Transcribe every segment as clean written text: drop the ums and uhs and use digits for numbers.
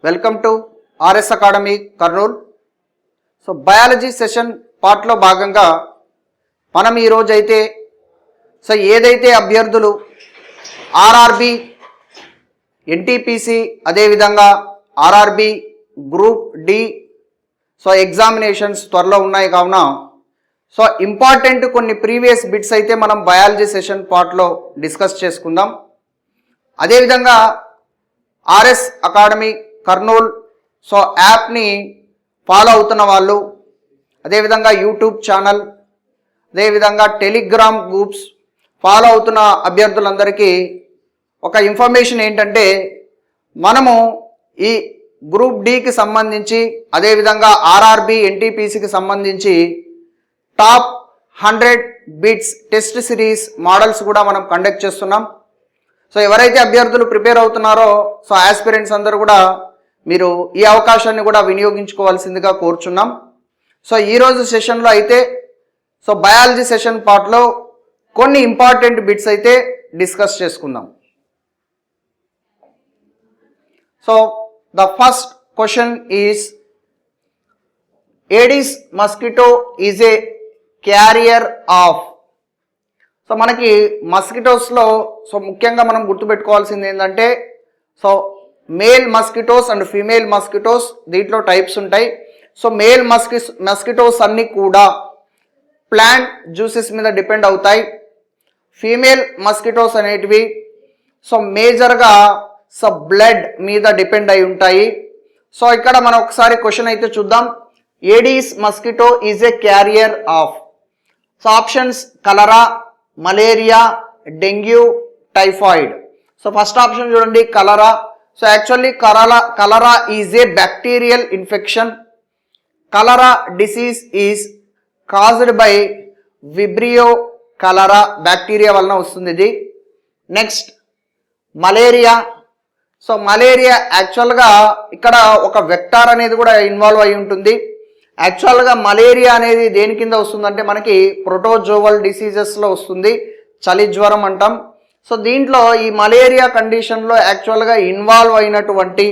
Welcome to RS academy Kurnool. So biology session పార్ట్లో భాగంగా మనం ఈరోజు అయితే ఏదైతే అభ్యర్థులు ఆర్ఆర్బి, ఎన్టీపీసీ, అదేవిధంగా ఆర్ఆర్బి గ్రూప్ డి ఎగ్జామినేషన్స్ త్వరలో ఉన్నాయి కావున ఇంపార్టెంట్ కొన్ని ప్రీవియస్ బిట్స్ అయితే మనం బయాలజీ సెషన్ పార్ట్లో డిస్కస్ చేసుకుందాం. అదేవిధంగా ఆర్ఎస్ అకాడమీ కర్నూల్ యాప్ని ఫాలో అవుతున్న వాళ్ళు, అదేవిధంగా యూట్యూబ్ ఛానల్, అదేవిధంగా టెలిగ్రామ్ గ్రూప్స్ ఫాలో అవుతున్న అభ్యర్థులందరికీ ఒక ఇన్ఫర్మేషన్ ఏంటంటే, మనము ఈ గ్రూప్ డికి సంబంధించి, అదేవిధంగా ఆర్ఆర్బి, ఎన్టీపీసీకి సంబంధించి top 100 bits test series models కూడా మనం కండక్ట్ చేస్తున్నాం. ఎవరైతే అభ్యర్థులు ప్రిపేర్ అవుతున్నారో ఆస్పిరెంట్స్ అందరూ కూడా మీరు ఈ అవకాశాన్ని కూడా వినియోగించుకోవాల్సిందిగా కోరుచున్నాం. ఈరోజు సెషన్లో అయితే బయాలజీ సెషన్ పార్ట్లో కొన్ని ఇంపార్టెంట్ బిట్స్ అయితే డిస్కస్ చేసుకుందాం. The first question is, Aedes mosquito is a carrier of. మనకి మస్కిటోస్లో ముఖ్యంగా మనం గుర్తుపెట్టుకోవాల్సింది ఏంటంటే, male mosquitoes and female mosquitoes, దీంట్లో టైప్స్ ఉంటాయి. మేల్ మస్కిటోస్ అన్నీ కూడా ప్లాంట్ జ్యూసెస్ మీద డిపెండ్ అవుతాయి. ఫీమేల్ మస్కిటోస్ అనేటివి మేజర్గా బ్లడ్ మీద డిపెండ్ అయి ఉంటాయి. ఇక్కడ మనం ఒకసారి క్వశ్చన్ అయితే చూద్దాం. Aedes mosquito is a carrier of. Options cholera, malaria, dengue, typhoid. First option చూడండి, cholera. Actually cholera is a bacterial infection. Cholera disease is caused by vibrio cholera bacteria వలన వస్తుంది ఇది. Next malaria. మలేరియా యాక్చువల్గా ఇక్కడ ఒక vector అనేది కూడా involve అయి ఉంటుంది. యాక్చువల్గా మలేరియా అనేది దేని కింద వస్తుందంటే మనకి ప్రోటోజోవల్ డిసీజెస్లో వస్తుంది, చలి జ్వరం అంటాం. దీంట్లో ఈ మలేరియా కండిషన్లో యాక్చువల్గా ఇన్వాల్వ్ అయినటువంటి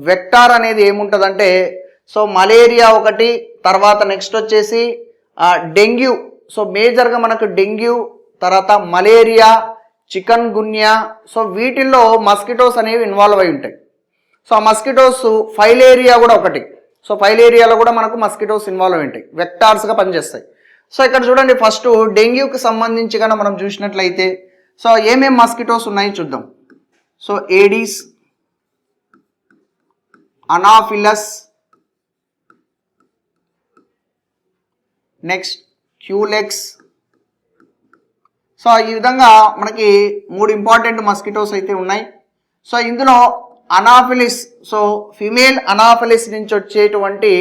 వెక్టార్ అనేది ఏముంటుందంటే మలేరియా ఒకటి, తర్వాత నెక్స్ట్ వచ్చేసి డెంగ్యూ. మేజర్గా మనకు డెంగ్యూ, తర్వాత మలేరియా, చికన్ గున్యా, వీటిల్లో మస్కిటోస్ అనేవి ఇన్వాల్వ్ అయి ఉంటాయి. ఆ మస్కిటోస్ ఫైలేరియా కూడా ఒకటి. ఫైలేరియాలో కూడా మనకు మస్కిటోస్ ఇన్వాల్వ్ అయి ఉంటాయి, వెక్టార్స్గా పనిచేస్తాయి. ఇక్కడ చూడండి, ఫస్ట్ డెంగ్యూకి సంబంధించి కన్నా మనం చూసినట్లయితే ఏమేం మస్కిటోస్ ఉన్నాయి చూద్దాం. Aedes, Anopheles, next culex. ఈ విధంగా మనకి 3 ఇంపార్టెంట్ మస్కిటోస్ అయితే ఉన్నాయి. ఇందులో అనాఫిలిస్, ఫిమేల్ అనాఫిలిస్ నుంచి వచ్చేటువంటి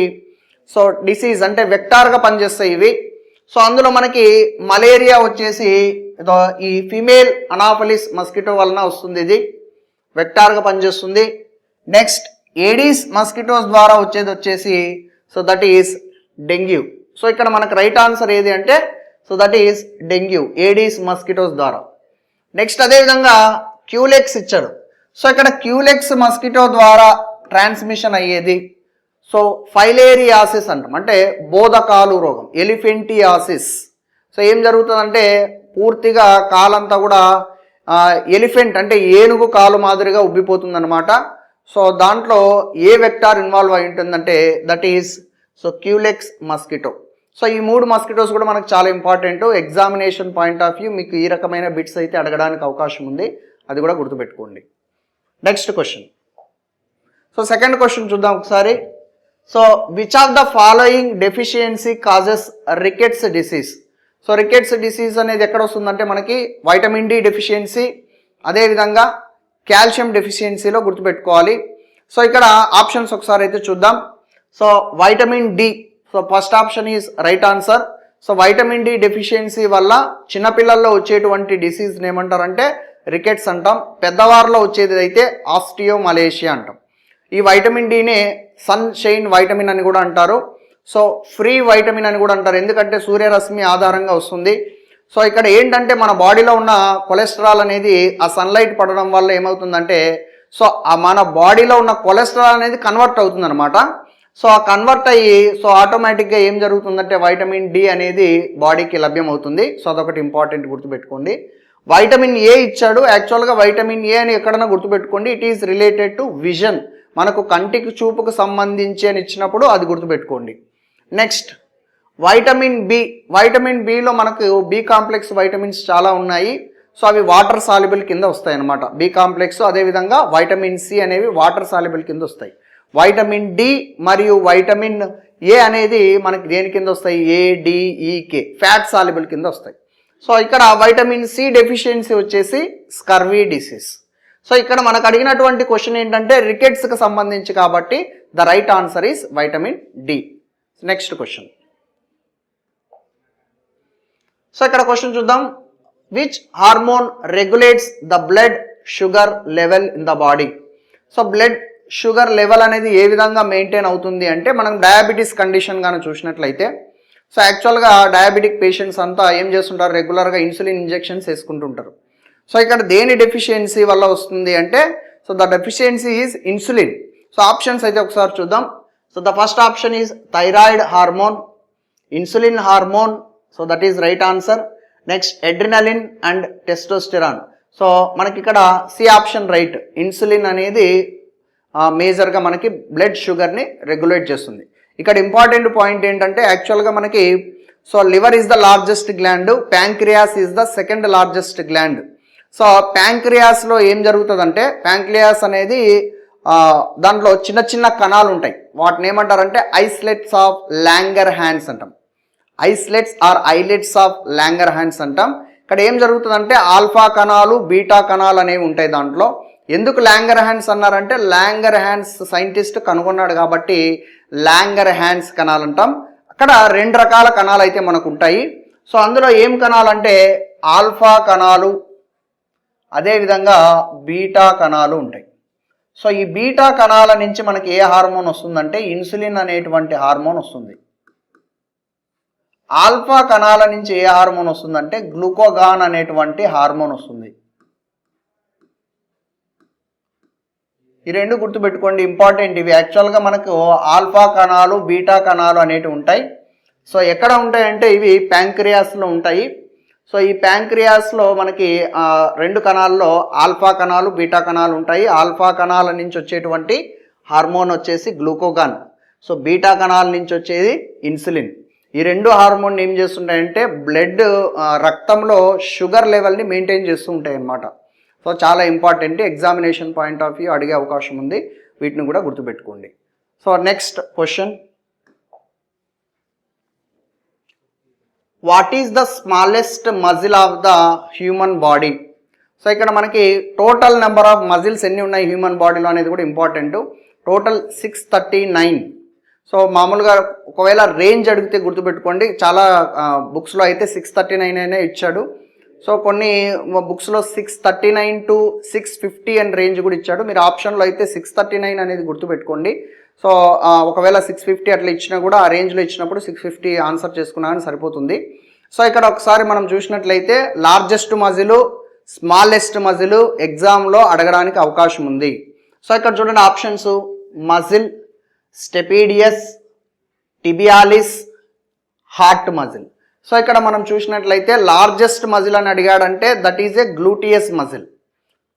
డిసీజ్ అంటే వెక్టార్గా పనిచేస్తాయి ఇవి. అందులో మనకి మలేరియా వచ్చేసి ఈ ఫిమేల్ అనాఫిలిస్ మస్కిటో వలన వస్తుంది, ఇది వెక్టార్గా పనిచేస్తుంది. నెక్స్ట్ ఏడిస్ మస్కిటోస్ ద్వారా వచ్చేసి దట్ ఈస్ డెంగ్యూ. ఇక్కడ మనకు రైట్ ఆన్సర్ ఏది అంటే that is dengue, Aedes mosquitoes ద్వారా. నెక్స్ట్ అదేవిధంగా క్యూలెక్స్ ఇచ్చాడు. ఇక్కడ క్యూలెక్స్ మస్కిటో ద్వారా ట్రాన్స్మిషన్ అయ్యేది ఫైలేరియాసిస్ అంటాం, అంటే బోధకాలు రోగం, ఎలిఫెంటియాసిస్. ఏం జరుగుతుందంటే పూర్తిగా కాలంతా కూడా ఎలిఫెంట్ అంటే ఏనుగు కాలు మాదిరిగా ఉబ్బిపోతుంది అనమాట. దాంట్లో ఏ వెక్టార్ ఇన్వాల్వ్ అయి ఉంటుందంటే దట్ ఈస్ క్యూలెక్స్ మస్కిటో. ఈ 3 మస్కిటోస్ కూడా మనకు చాలా important. Examination point of view మీకు ఈ రకమైన బిట్స్ అయితే అడగడానికి అవకాశం ఉంది, అది కూడా గుర్తుపెట్టుకోండి. Next question. సెకండ్ క్వశ్చన్ చూద్దాం ఒకసారి. Which of the following deficiency causes rickets disease. Rickets disease అనేది ఎక్కడ వస్తుందంటే మనకి వైటమిన్ డి డెఫిషియన్సీ, అదేవిధంగా కాల్షియం డెఫిషియన్సీలో గుర్తుపెట్టుకోవాలి. ఇక్కడ ఆప్షన్స్ ఒకసారి అయితే చూద్దాం. Vitamin D, first option is right answer. Vitamin D deficiency వల్ల చిన్నపిల్లల్లో వచ్చేటువంటి డిసీజ్ని ఏమంటారంటే రికెట్స్ అంటాం. పెద్దవారిలో వచ్చేది అయితే ఆస్టియోమలేషియా అంటాం. ఈ వైటమిన్ డినే సన్ షైన్ వైటమిన్ అని కూడా అంటారు. ఫ్రీ వైటమిన్ అని కూడా అంటారు, ఎందుకంటే సూర్యరశ్మి ఆధారంగా వస్తుంది. ఇక్కడ ఏంటంటే మన బాడీలో ఉన్న కొలెస్ట్రాల్ అనేది ఆ సన్లైట్ పడడం వల్ల ఏమవుతుందంటే సో మన బాడీలో ఉన్న కొలెస్ట్రాల్ అనేది కన్వర్ట్ అవుతుంది అనమాట. సో ఆ కన్వర్ట్ అయ్యి సో ఆటోమేటిక్గా ఏం జరుగుతుందంటే వైటమిన్ డి అనేది బాడీకి లభ్యం అవుతుంది. సో అదొకటి ఇంపార్టెంట్ గుర్తుపెట్టుకోండి. వైటమిన్ ఏ ఇచ్చాడు. యాక్చువల్గా వైటమిన్ ఏ అని ఎక్కడైనా గుర్తుపెట్టుకోండి, it is related to vision, మనకు కంటికి చూపుకు సంబంధించి అని ఇచ్చినప్పుడు అది గుర్తుపెట్టుకోండి. Next vitamin B. వైటమిన్ బిలో మనకు బి కాంప్లెక్స్ వైటమిన్స్ చాలా ఉన్నాయి. సో అవి వాటర్ సాల్యుబుల్ కింద వస్తాయి అన్నమాట. బి కాంప్లెక్స్ అదేవిధంగా వైటమిన్ సి అనేవి వాటర్ సాల్యుబుల్ కింద వస్తాయి. వైటమిన్ డి మరియు వైటమిన్ ఏ అనేది మనకి దేని కింద వస్తాయి, ఏడిఈకే ఫ్యాట్ సాల్యుబుల్ కింద వస్తాయి. సో ఇక్కడ వైటమిన్ సి డెఫిషియన్సీ వచ్చేసి స్కర్వీ డిసీజ్. సో ఇక్కడ మనకు అడిగినటువంటి క్వశ్చన్ ఏంటంటే రికెట్స్కి సంబంధించి, కాబట్టి the right answer is vitamin D. Next question. So ఇక్కడ క్వశ్చన్ చూద్దాం. Which hormone regulates the blood sugar level in the body? So blood sugar level అనేది ఏ విధంగా మెయింటైన్ అవుతుంది అంటే, మనం డయాబెటీస్ కండిషన్ కానీ చూసినట్లయితే, సో యాక్చువల్గా డయాబెటిక్ పేషెంట్స్ అంతా ఏం చేస్తుంటారు, రెగ్యులర్గా ఇన్సులిన్ ఇంజెక్షన్స్ వేసుకుంటుంటారు. సో ఇక్కడ దేని డెఫిషియన్సీ వల్ల వస్తుంది అంటే, so the deficiency is insulin. So options అయితే ఒకసారి చూద్దాం. So the first option is thyroid hormone, insulin hormone, so that is right answer. Next adrenaline and testosterone. So మనకి ఇక్కడ సి ఆప్షన్ రైట్. ఇన్సులిన్ అనేది మేజర్గా మనకి బ్లడ్ షుగర్ని regulate చేస్తుంది. ఇక్కడ ఇంపార్టెంట్ పాయింట్ ఏంటంటే, యాక్చువల్గా మనకి so liver is the largest gland, pancreas is the second largest gland. So ప్యాంక్రియాస్లో ఏం జరుగుతుందంటే, ప్యాంక్రియాస్ అనేది దాంట్లో చిన్న చిన్న కణాలు ఉంటాయి. వాటిని ఏమంటారంటే ఐస్లెట్స్ ఆఫ్ లాంగర్ హ్యాండ్స్ అంటాం. Islets or islets of Langerhans అంటాం. ఇక్కడ ఏం జరుగుతుందంటే ఆల్ఫా కణాలు, బీటా కణాలు అనేవి ఉంటాయి దాంట్లో. ఎందుకు లాంగర్ హ్యాండ్స్ అన్నారంటే, లాంగర్ హ్యాండ్స్ సైంటిస్ట్ కనుగొన్నాడు కాబట్టి లాంగర్ హ్యాండ్స్ కణాలు అంటాం. అక్కడ రెండు రకాల కణాలు అయితే మనకు ఉంటాయి. సో అందులో ఏం కణాలు అంటే ఆల్ఫా కణాలు, అదేవిధంగా బీటా కణాలు ఉంటాయి. సో ఈ బీటా కణాల నుంచి మనకి ఏ హార్మోన్ వస్తుందంటే ఇన్సులిన్ అనేటువంటి హార్మోన్ వస్తుంది. ఆల్ఫా కణాల నుంచి ఏ హార్మోన్ వస్తుందంటే గ్లూకోగాన్ అనేటువంటి హార్మోన్ వస్తుంది. ఈ రెండు గుర్తుపెట్టుకోండి, ఇంపార్టెంట్ ఇవి. యాక్చువల్గా మనకు ఆల్ఫా కణాలు, బీటా కణాలు అనేటివి ఉంటాయి. సో ఎక్కడ ఉంటాయంటే ఇవి ప్యాంక్రియాస్లో ఉంటాయి. సో ఈ ప్యాంక్రియాస్లో మనకి రెండు కణాల్లో ఆల్ఫా కణాలు, బీటా కణాలు ఉంటాయి. ఆల్ఫా కణాల నుంచి వచ్చేటువంటి హార్మోన్ వచ్చేసి గ్లూకోగాన్, సో బీటా కణాల నుంచి వచ్చేది ఇన్సులిన్. ఈ రెండు హార్మోన్ ఏం చేస్తుంటాయంటే బ్లడ్ రక్తంలో షుగర్ లెవెల్ని మెయింటైన్ చేస్తూ ఉంటాయి అన్నమాట. సో చాలా important, examination point of view అడిగే అవకాశం ఉంది, వీటిని కూడా గుర్తుపెట్టుకోండి. So next question. What is the smallest muscle of the human body? So ఇక్కడ మనకి టోటల్ నెంబర్ ఆఫ్ మజిల్స్ ఎన్ని ఉన్నాయి హ్యూమన్ బాడీలో అనేది కూడా ఇంపార్టెంట్. టోటల్ 639. సో మామూలుగా ఒకవేళ రేంజ్ అడిగితే గుర్తుపెట్టుకోండి, చాలా బుక్స్లో అయితే 639 అనే ఇచ్చాడు. సో కొన్ని బుక్స్లో 639 to 650 అని రేంజ్ కూడా ఇచ్చాడు. మీరు ఆప్షన్లో అయితే 639 అనేది గుర్తుపెట్టుకోండి. సో ఒకవేళ 650 అట్లా ఇచ్చినా కూడా ఆ రేంజ్లో ఇచ్చినప్పుడు 650 ఆన్సర్ చేసుకున్నా కానీ సరిపోతుంది. సో ఇక్కడ ఒకసారి మనం చూసినట్లయితే లార్జెస్ట్ మజిల్, స్మాలెస్ట్ మజిల్ ఎగ్జామ్లో అడగడానికి అవకాశం ఉంది. సో ఇక్కడ చూడండి options: muscle, stapedius, tibialis, heart muscle. So ఇక్కడ మనం చూసినట్లయితే లార్జెస్ట్ మజిల్ అని అడిగాడంటే that is a gluteus muscle.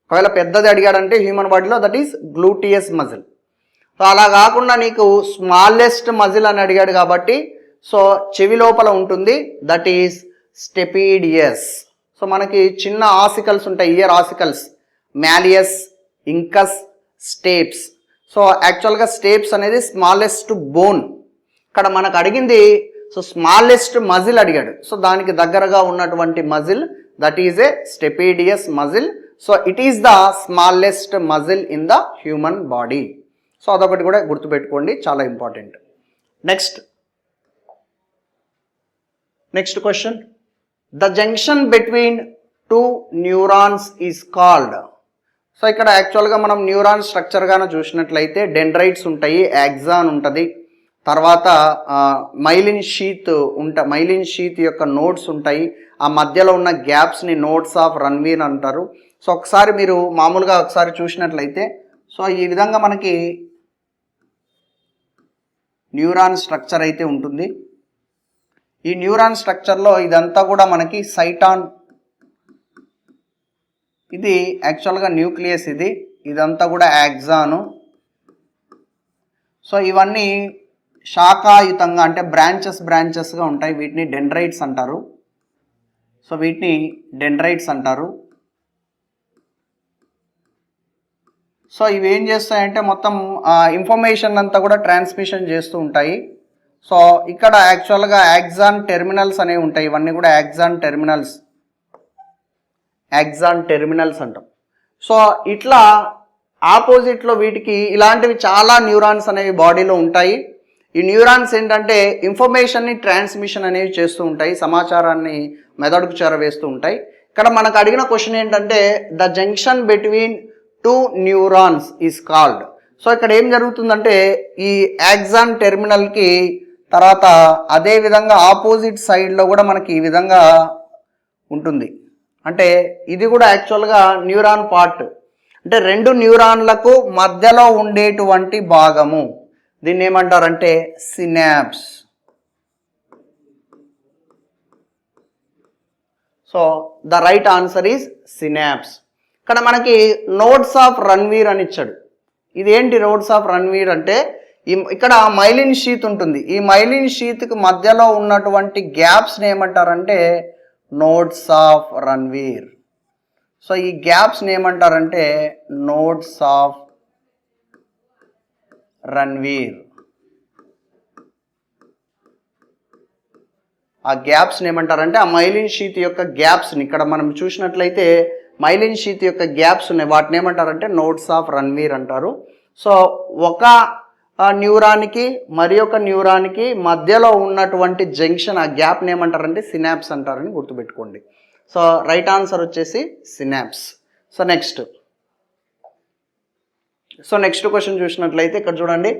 ఒకవేళ పెద్దది అడిగాడంటే హ్యూమన్ బాడీలో that is gluteus muscle. So అలా కాకుండా నీకు స్మాలెస్ట్ మజిల్ అని అడిగాడు కాబట్టి సో చెవి లోపల ఉంటుంది, దట్ ఈస్ స్టెపీడియస్. సో మనకి చిన్న ఆసికల్స్ ఉంటాయి, ear ossicles, malleus, incus, stapes. So యాక్చువల్గా స్టేప్స్ అనేది స్మాలెస్ట్ బోన్. ఇక్కడ మనకు అడిగింది సో స్మాలెస్ట్ మజిల్ అడిగాడు. సో దానికి దగ్గరగా ఉన్నటువంటి muscle that is a stapedius muscle. So it is the smallest muscle in the human body. So అదొకటి కూడా గుర్తుపెట్టుకోండి, చాలా important. Next question. The junction between two neurons is called. So ఇక్కడ యాక్చువల్గా మనం న్యూరాన్ స్ట్రక్చర్గానే చూసినట్లయితే డెండ్రైట్స్ ఉంటాయి, యాక్సాన్ ఉంటుంది, తర్వాత మైలిన్ షీత్ మైలిన్ షీత్ యొక్క నోడ్స్ ఉంటాయి, ఆ మధ్యలో ఉన్న గ్యాప్స్ని నోడ్స్ ఆఫ్ రణ్వీర్ అంటారు. సో ఒకసారి మీరు మామూలుగా ఒకసారి చూసినట్లయితే సో ఈ విధంగా మనకి న్యూరాన్ స్ట్రక్చర్ అయితే ఉంటుంది. ఈ న్యూరాన్ స్ట్రక్చర్లో ఇదంతా కూడా మనకి సైటాన్, ఇది యాక్చువల్గా న్యూక్లియస్, ఇదంతా కూడా యాక్సాను. సో ఇవన్నీ శాఖాయుతంగా అంటే బ్రాంచెస్గా ఉంటాయి. వీటిని డెండ్రైట్స్ అంటారు. సో వీటిని డెండ్రైట్స్ అంటారు. సో ఇవి ఏం చేస్తాయంటే మొత్తం ఇన్ఫర్మేషన్ అంతా కూడా ట్రాన్స్మిషన్ చేస్తూ ఉంటాయి. సో ఇక్కడ యాక్చువల్గా యాక్సాన్ టెర్మినల్స్ అనేవి ఉంటాయి. ఇవన్నీ కూడా యాక్సాన్ టెర్మినల్స్ అంటాం. సో ఇట్లా ఆపోజిట్లో వీటికి ఇలాంటివి చాలా న్యూరాన్స్ అనేవి బాడీలో ఉంటాయి. ఈ న్యూరాన్స్ ఏంటంటే ఇన్ఫర్మేషన్ని ట్రాన్స్మిషన్ అనేవి చేస్తూ ఉంటాయి, సమాచారాన్ని మెదడుకు చేరవేస్తూ ఉంటాయి. ఇక్కడ మనకు అడిగిన క్వశ్చన్ ఏంటంటే the junction between two neurons is called. So ఇక్కడ ఏం జరుగుతుందంటే ఈ యాక్సాన్ టెర్మినల్కి తర్వాత అదే విధంగా ఆపోజిట్ సైడ్లో కూడా మనకి ఈ విధంగా ఉంటుంది. అంటే ఇది కూడా యాక్చువల్గా న్యూరాన్ పార్ట్, అంటే రెండు న్యూరాన్లకు మధ్యలో ఉండేటువంటి భాగము. దీన్ని ఏమంటారంటే synapse. So the right answer is synapse. ఇక్కడ మనకి నోడ్స్ ఆఫ్ రణ్వీర్ అని ఇచ్చాడు. ఇదేంటి నోడ్స్ ఆఫ్ రణ్వీర్ అంటే ఇక్కడ మైలిన్ షీత్ ఉంటుంది. ఈ మైలిన్ షీత్కి మధ్యలో ఉన్నటువంటి గ్యాప్స్ని ఏమంటారంటే నోడ్స్ ఆఫ్ రణ్వీర్. సో ఈ గ్యాప్స్ని ఏమంటారంటే నోడ్స్ ఆఫ్ రణ్వీర్. ఆ గ్యాప్స్ని ఏమంటారంటే ఆ మైలిన్ షీత్ యొక్క గ్యాప్స్ని ఇక్కడ మనం చూసినట్లయితే మైలిన్ షీత్ యొక్క గ్యాప్స్ ఉన్నాయి, వాటిని ఏమంటారంటే నోడ్స్ ఆఫ్ రణ్వీర్ అంటారు. సో ఒక న్యూరాన్కి మరి ఒక న్యూరాన్కి మధ్యలో ఉన్నటువంటి జంక్షన్, ఆ గ్యాప్ని ఏమంటారంటే సినాప్స్ అంటారని గుర్తుపెట్టుకోండి. సో రైట్ ఆన్సర్ వచ్చేసి సినాప్స్. సో నెక్స్ట్ క్వశ్చన్ చూసినట్లయితే ఇక్కడ చూడండి.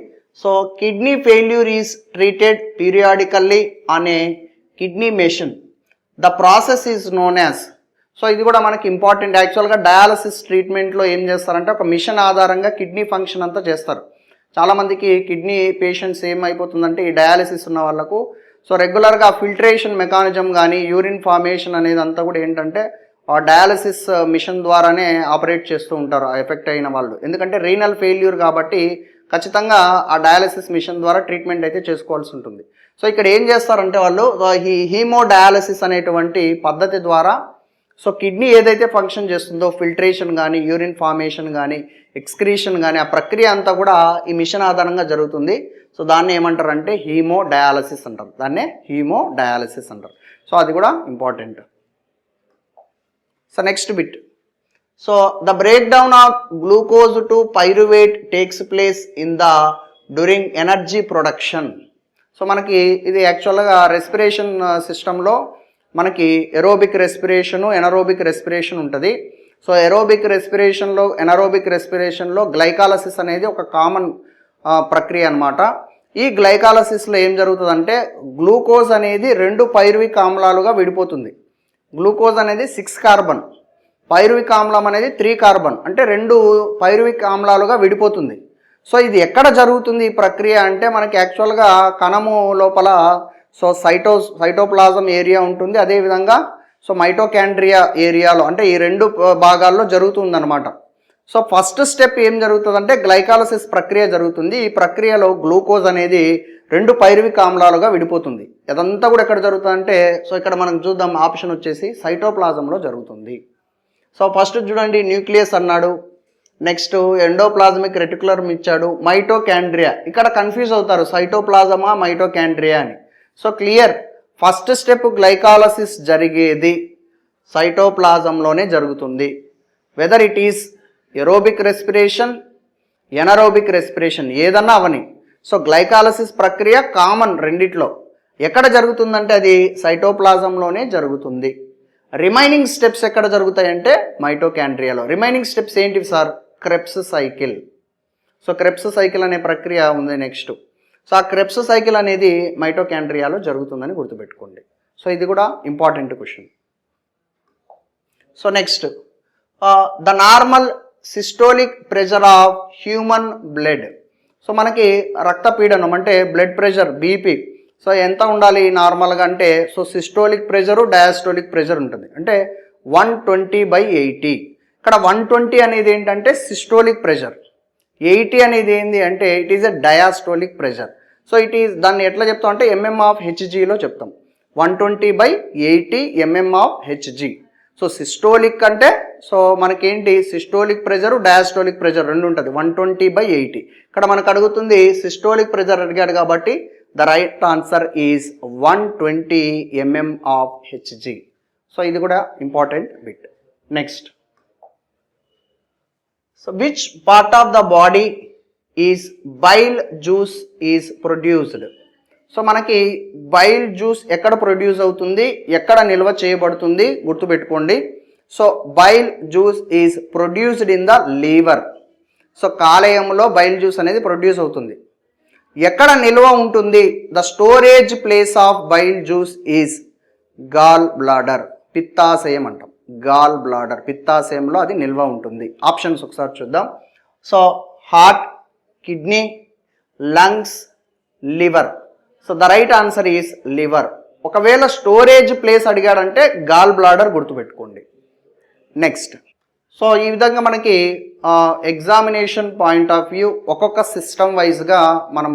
So kidney failure is treated periodically on a kidney machine. The process is known as. So ఇది కూడా మనకి ఇంపార్టెంట్. యాక్చువల్గా డయాలసిస్ ట్రీట్మెంట్లో ఏం చేస్తారంటే ఒక మిషన్ ఆధారంగా కిడ్నీ ఫంక్షన్ అంతా చేస్తారు. చాలామందికి కిడ్నీ పేషెంట్స్ ఏమైపోతుందంటే ఈ డయాలసిస్ ఉన్న వాళ్ళకు సో రెగ్యులర్గా ఫిల్ట్రేషన్ మెకానిజం కానీ యూరిన్ ఫార్మేషన్ అనేది అంతా కూడా ఏంటంటే ఆ డయాలసిస్ మిషన్ ద్వారానే ఆపరేట్ చేస్తూ ఉంటారు ఆ ఎఫెక్ట్ అయిన వాళ్ళు. ఎందుకంటే రీనల్ ఫెయిల్యూర్ కాబట్టి ఖచ్చితంగా ఆ డయాలసిస్ మిషన్ ద్వారా ట్రీట్మెంట్ అయితే చేసుకోవాల్సి ఉంటుంది. సో ఇక్కడ ఏం చేస్తారంటే వాళ్ళు ఈ హీమో డయాలసిస్ అనేటువంటి పద్ధతి ద్వారా సో కిడ్నీ ఏదైతే ఫంక్షన్ చేస్తుందో ఫిల్ట్రేషన్ కానీ యూరిన్ ఫార్మేషన్ కానీ ఎక్స్క్రీషన్ కానీ ఆ ప్రక్రియ అంతా కూడా ఈ మిషన్ ఆధారంగా జరుగుతుంది. సో దాన్ని ఏమంటారంటే హీమో డయాలసిస్ అంటారు. సో అది కూడా important. So next bit. So the break down of glucose to pyruvate takes place in the during energy production. So మనకి ఇది యాక్చువల్గా రెస్పిరేషన్ సిస్టంలో మనకి ఎరోబిక్ రెస్పిరేషను ఎనరోబిక్ రెస్పిరేషన్ ఉంటుంది. సో ఎనరోబిక్ రెస్పిరేషన్లో గ్లైకాలసిస్ అనేది ఒక కామన్ ప్రక్రియ అనమాట. ఈ గ్లైకాలసిస్లో ఏం జరుగుతుందంటే గ్లూకోజ్ అనేది 2 పైరువిక్ ఆమ్లాలుగా విడిపోతుంది. గ్లూకోజ్ అనేది 6 కార్బన్, పైరువిక్ ఆమ్లం అనేది 3 కార్బన్, అంటే 2 పైరువిక్ ఆమ్లాలుగా విడిపోతుంది. సో ఇది ఎక్కడ జరుగుతుంది ఈ ప్రక్రియ అంటే మనకి యాక్చువల్గా కణము లోపల సో సైటోప్లాజం ఏరియా ఉంటుంది, అదేవిధంగా సో మైటోకాండ్రియా ఏరియాలో, అంటే ఈ 2 భాగాల్లో జరుగుతుందన్నమాట. సో ఫస్ట్ స్టెప్ ఏం జరుగుతుందంటే గ్లైకాలసిస్ ప్రక్రియ జరుగుతుంది. ఈ ప్రక్రియలో గ్లూకోజ్ అనేది 2 పైరువిక్ ఆమ్లాలుగా విడిపోతుంది. ఇదంతా కూడా ఎక్కడ జరుగుతుందంటే సో ఇక్కడ మనం చూద్దాం, ఆప్షన్ వచ్చేసి సైటోప్లాజంలో జరుగుతుంది. సో ఫస్ట్ చూడండి న్యూక్లియస్ అన్నాడు, నెక్స్ట్ ఎండోప్లాజ్మిక్ రెటికులర్ ఇచ్చాడు, మైటోకాండ్రియా. ఇక్కడ కన్ఫ్యూజ్ అవుతారు సైటోప్లాజమా మైటోకాండ్రియా అని. So clear, first step glycolysis జరిగేది సైటోప్లాజంలోనే జరుగుతుంది. Whether it is aerobic respiration anaerobic respiration ఏదన్నా అవని. సో గ్లైకాలసిస్ ప్రక్రియ కామన్ రెండిట్లో. ఎక్కడ జరుగుతుందంటే అది సైటోప్లాజంలోనే జరుగుతుంది. రిమైనింగ్ స్టెప్స్ ఎక్కడ జరుగుతాయంటే మైటోకాండ్రియాలో. రిమైనింగ్ స్టెప్స్ ఏంటివి sir? Krebs cycle. So Krebs cycle అనే ప్రక్రియ ఉంది నెక్స్ట్. సో ఆ క్రెబ్స్ సైకిల్ అనేది మైటోకాండ్రియాలో జరుగుతుందని గుర్తుపెట్టుకోండి. సో ఇది కూడా important question. So next the normal systolic pressure of human blood. So మనకి రక్తపీడనం అంటే బ్లడ్ ప్రెషర్ బీపీ సో ఎంత ఉండాలి నార్మల్గా అంటే so systolic pressure diastolic pressure ఉంటుంది అంటే 120/80. ఇక్కడ 120 అనేది ఏంటంటే సిస్టోలిక్ ప్రెషర్, 80 అనేది ఏంటి అంటే it is a diastolic pressure. So it is దాన్ని ఎట్లా చెప్తాం అంటే mm/Hgలో చెప్తాం. 120/80 mm/Hg. సో సిస్టోలిక్ అంటే సో మనకేంటి సిస్టోలిక్ ప్రెషర్ డయాస్టోలిక్ ప్రెషర్ రెండు ఉంటుంది 120/80. ఇక్కడ మనకు అడుగుతుంది సిస్టోలిక్ ప్రెషర్ అడిగాడు కాబట్టి the right answer is 120 mm/Hg. So ఇది కూడా important bit. Next, so which part of the body is bile juice is produced. So మనకి బైల్ జ్యూస్ ఎక్కడ ప్రొడ్యూస్ అవుతుంది, ఎక్కడ నిల్వ చేయబడుతుంది గుర్తుపెట్టుకోండి. So bile juice is produced in the liver. So కాలేయంలో బైల్ జ్యూస్ అనేది ప్రొడ్యూస్ అవుతుంది. ఎక్కడ నిల్వ ఉంటుంది, the storage place of bile juice is gall bladder, పిత్తాశయం అంటాం. గాల్ బ్లాడర్ పిత్తాశయంలో అది నిల్వ ఉంటుంది. ఆప్షన్స్ ఒకసారి చూద్దాం. So heart, kidney, lungs, liver. So the right answer is liver. ఒకవేళ స్టోరేజ్ ప్లేస్ అడిగాడంటే గాల్ బ్లాడర్ గుర్తుపెట్టుకోండి. నెక్స్ట్, సో ఈ విధంగా మనకి ఎగ్జామినేషన్ పాయింట్ ఆఫ్ వ్యూ ఒక్కొక్క సిస్టమ్ వైజ్గా మనం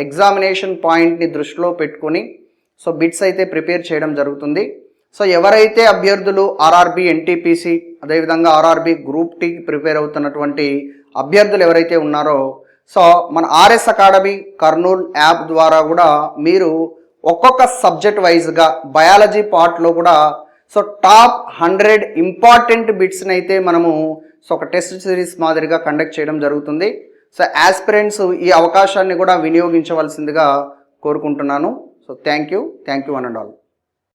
ఎగ్జామినేషన్ పాయింట్ని దృష్టిలో పెట్టుకొని సో బిట్స్ అయితే ప్రిపేర్ చేయడం జరుగుతుంది. సో ఎవరైతే అభ్యర్థులు ఆర్ఆర్బి, ఎన్టీపీసీ అదేవిధంగా ఆర్ఆర్బి గ్రూప్ టీ ప్రిపేర్ అవుతున్నటువంటి అభ్యర్థులు ఎవరైతే ఉన్నారో సో మన ఆర్ఎస్ అకాడమీ కర్నూల్ యాప్ ద్వారా కూడా మీరు ఒక్కొక్క సబ్జెక్ట్ వైజ్గా బయాలజీ పార్ట్లో కూడా సో టాప్ 100 ఇంపార్టెంట్ బిట్స్ని అయితే మనము సో ఒక టెస్ట్ సిరీస్ మాదిరిగా కండక్ట్ చేయడం జరుగుతుంది. సో యాస్పిరెంట్స్ ఈ అవకాశాన్ని కూడా వినియోగించవలసిందిగా కోరుకుంటున్నాను. So thank you one and all.